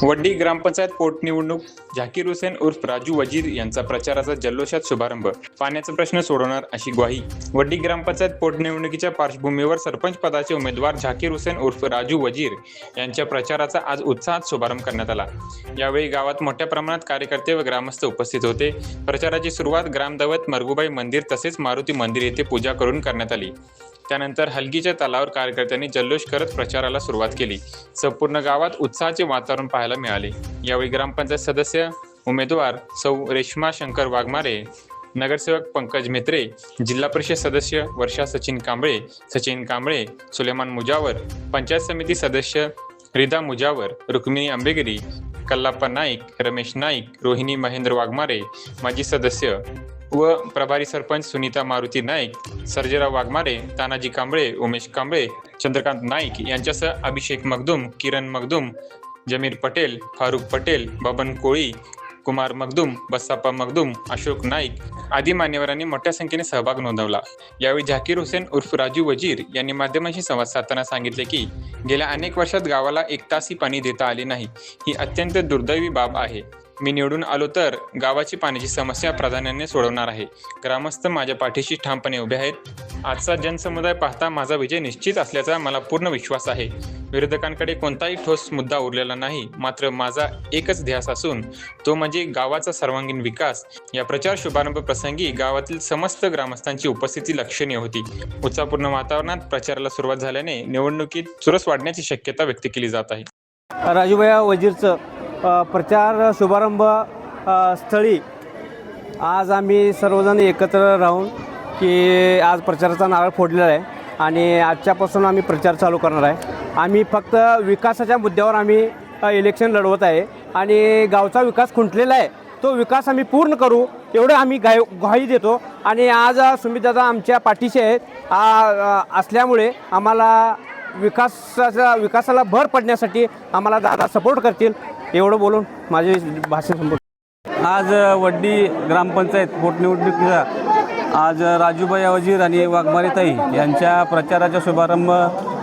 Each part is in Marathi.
वड्डी ग्रामपंचायत पोटनिवडणूक झाकीर हुसेन उर्फ राजू वजीर यांचा प्रचाराचा जल्लोषात शुभारंभ। पाण्याचा प्रश्न सोडवणार अशी ग्वाही। वड्डी ग्रामपंचायत पोटनिवडणुकीच्या पार्श्वभूमीवर सरपंच पदाचे उमेदवार झाकीर हुसेन उर्फ राजू वजीर यांच्या प्रचाराचा आज उत्साहात शुभारंभ करण्यात आला। यावेळी गावात मोठ्या प्रमाणात कार्यकर्ते व ग्रामस्थ उपस्थित होते। प्रचाराची सुरुवात ग्रामदैवत मरगुबाई मंदिर तसेच मारुती मंदिर येथे पूजा करून करण्यात आली। त्यानंतर हलगीच्या तलावर कार्यकर्त्यांनी जल्लोष करत प्रचाराला सुरुवात केली। संपूर्ण गावात उत्साहाचे वातावरण पाहायला मिळाले। यावेळी ग्रामपंचायत सदस्य उमेदवार सौ रेश्मा शंकर वाघमारे, नगरसेवक पंकज मेत्रे, जिल्हा परिषद सदस्य वर्षा सचिन कांबळे, सुलेमान मुजावर, पंचायत समिती सदस्य रिदा मुजावर, रुक्मिणी आंबेगिरी, कल्लाप्पा नाईक, रमेश नाईक, रोहिणी महेंद्र वाघमारे, माजी सदस्य व प्रभारी सरपंच सुनीता मारुती नाईक, सर्जेराव वाघमारे, तानाजी कांबळे, उमेश कांबळे, चंद्रकांत नाईक यांच्यासह अभिषेक मगदूम, किरण मगदूम, जमीर पटेल, फारुख पटेल, बबन कोळी, कुमार मगदूम, बसाप्पा मगदूम, अशोक नाईक आदी मान्यवरांनी मोठ्या संख्येने सहभाग नोंदवला। यावेळी झाकीर हुसेन उर्फ राजू वजीर यांनी माध्यमांशी संवाद साधताना सांगितले की गेल्या अनेक वर्षात गावाला एक तासही पाणी देता आले नाही। ही अत्यंत दुर्दैवी बाब आहे। मी निवडून आलो तर गावाची पाण्याची समस्या प्राधान्याने सोडवणार आहे। ग्रामस्थ माझ्या पाठीशी ठामपणे उभे आहेत। आजचा जनसमुदाय पाहता माझा विजय निश्चित असल्याचा मला पूर्ण विश्वास आहे। विरोधकांकडे कोणताही ठोस मुद्दा उरलेला नाही, मात्र माझा एकच ध्यास असून तो म्हणजे गावाचा सर्वांगीण विकास। या प्रचार शुभारंभ प्रसंगी गावातील समस्त ग्रामस्थांची उपस्थिती लक्षणीय होती। उत्साहपूर्ण वातावरणात प्रचाराला सुरुवात झाल्याने निवडणुकीत चुरस वाढण्याची शक्यता व्यक्त केली जात आहे। राजूभाई वजीरचं प्रचार शुभारंभ स्थळी आज आम्ही सर्वजण एकत्र राहून की आज प्रचाराचा नारळ फोडलेला आहे आणि आजच्यापासून आम्ही प्रचार चालू करणार आहे। आम्ही फक्त विकासाच्या मुद्द्यावर आम्ही इलेक्शन लढवत आहे आणि गावचा विकास खुंटलेला आहे, तो विकास आम्ही पूर्ण करू एवढं आम्ही ग्वाही देतो। आणि आज सुमितदादा आमच्या पाठीशी आहेत असल्यामुळे आम्हाला विकासाला भर पडण्यासाठी आम्हाला दादा सपोर्ट करतील एवढं बोलून माझे भाषण संपवतो। आज वड्डी ग्रामपंचायत पोटनिवडणुकीचा आज राजूभाई वजीर आणि वाघमारेताई यांच्या प्रचाराच्या शुभारंभ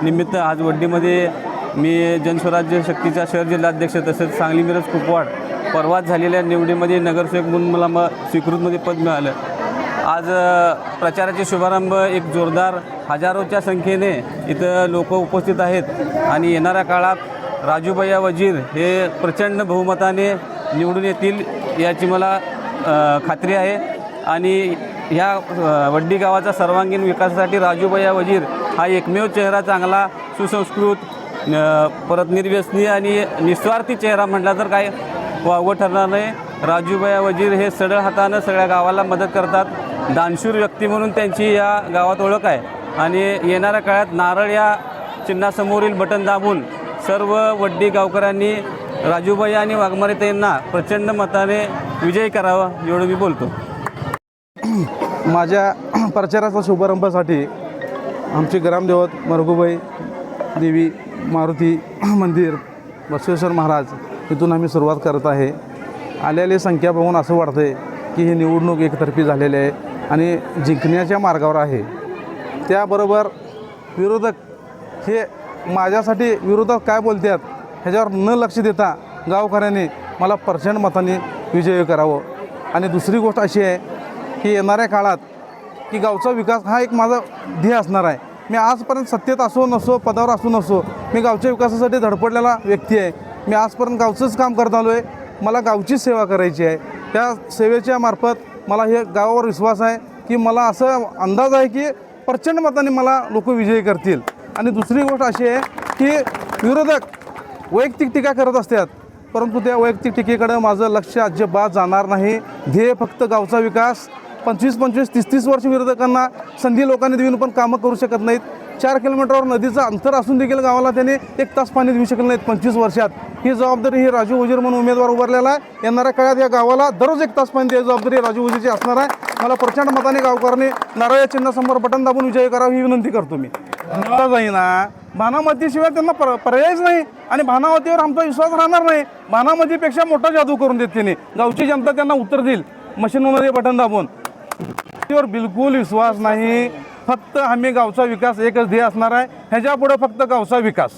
निमित्त आज वड्डीमध्ये मी जनस्वराज्य शक्तीचा शहर जिल्हाध्यक्ष तसेच सांगली मिरज कुपवाड परवाच झालेल्या निवडीमध्ये नगरसेवक म्हणून मला स्वीकृतमध्ये पद मिळालं। आज प्रचाराचे शुभारंभ एक जोरदार हजारोच्या संख्येने इथं लोक उपस्थित आहेत आणि येणाऱ्या काळात राजूभाई वजीर हे प्रचंड बहुमताने निवडून येतील याची मला खात्री आहे। आणि ह्या वड्डी गावाचा सर्वांगीण विकासासाठी राजूभाई वजीर हा एकमेव चेहरा चांगला सुसंस्कृत परत निर्व्यसनी आणि निस्वार्थी चेहरा म्हटला तर काय वावगं ठरणार नाही। राजूभाई वजीर हे सढळ हातानं सगळ्या गावाला मदत करतात। दानशूर व्यक्ती म्हणून त्यांची या गावात ओळख आहे आणि येणाऱ्या काळात नारळ या चिन्हासमोरील बटन दाबून सर्व वड्डी गावकऱ्यांनी राजूभाई आणि वाघमारेताईंना प्रचंड मताने विजयी करावा एवढं मी बोलतो। माझ्या प्रचाराचा शुभारंभासाठी आमचे ग्रामदेवत मरगुबाई देवी मारुती मंदिर बसवेश्वर महाराज इथून आम्ही सुरुवात करत आहे। आलेली संख्या बघून असं वाटतं आहे की ही निवडणूक एकतर्फी झालेली आहे आणि जिंकण्याच्या मार्गावर आहे। त्याबरोबर विरोधक हे माझ्यासाठी विरोधक काय बोलतात ह्याच्यावर न लक्ष देता गावकऱ्यांनी मला प्रचंड मताने विजयी करावं। आणि दुसरी गोष्ट अशी आहे की येणाऱ्या काळात की गावचा विकास हा एक माझा ध्येय असणार आहे। मी आजपर्यंत सत्तेत असो नसो पदावर असो नसो मी गावच्या विकासासाठी धडपडलेला व्यक्ती आहे। मी आजपर्यंत गावचंच काम करत आलो आहे। मला गावचीच सेवा करायची आहे। त्या सेवेच्या मार्फत मला हे गावावर विश्वास आहे की मला असं अंदाज आहे की प्रचंड मताने मला लोक विजयी करतील। आणि दुसरी गोष्ट अशी आहे की विरोधक वैयक्तिक टीका करत असतात, परंतु त्या वैयक्तिक टीकेकडं माझं लक्ष अजिबात जाणार नाही। ध्येय फक्त गावचा विकास। 25-25, 30-30 वर्ष विरोधकांना संधी लोकांनी देऊन पण कामं करू शकत नाहीत। 4 किलोमीटरवर नदीचं अंतर असून देखील गावाला त्यांनी 1 तास पाणी देऊ शकले नाहीत 25 वर्षात। ही जबाबदारी ही राजू वजीर म्हणून उमेदवार उभारलेला आहे। येणाऱ्या काळात या गावाला दररोज 1 तास पाणी द्यायची जबाबदारी राजू वजीरची असणार आहे। मला प्रचंड मताने गावकऱ्यांनी नारळ चिन्हासमोर बटन दाबून विजयी करावं ही विनंती करतो मी। जाईना भानामतीशिवाय त्यांना पर्यायच नाही आणि भानामतीवर आमचा विश्वास राहणार नाही। भानामतीपेक्षा मोठा जादू करून देत त्यांनी गावची जनता त्यांना उत्तर देईल मशीनमध्ये बटन दाबून। त्यावर बिलकुल विश्वास नाही। फक्त आम्ही गावचा विकास एकच ध्येय असणार आहे, ह्याच्या पुढे फक्त गावचा विकास।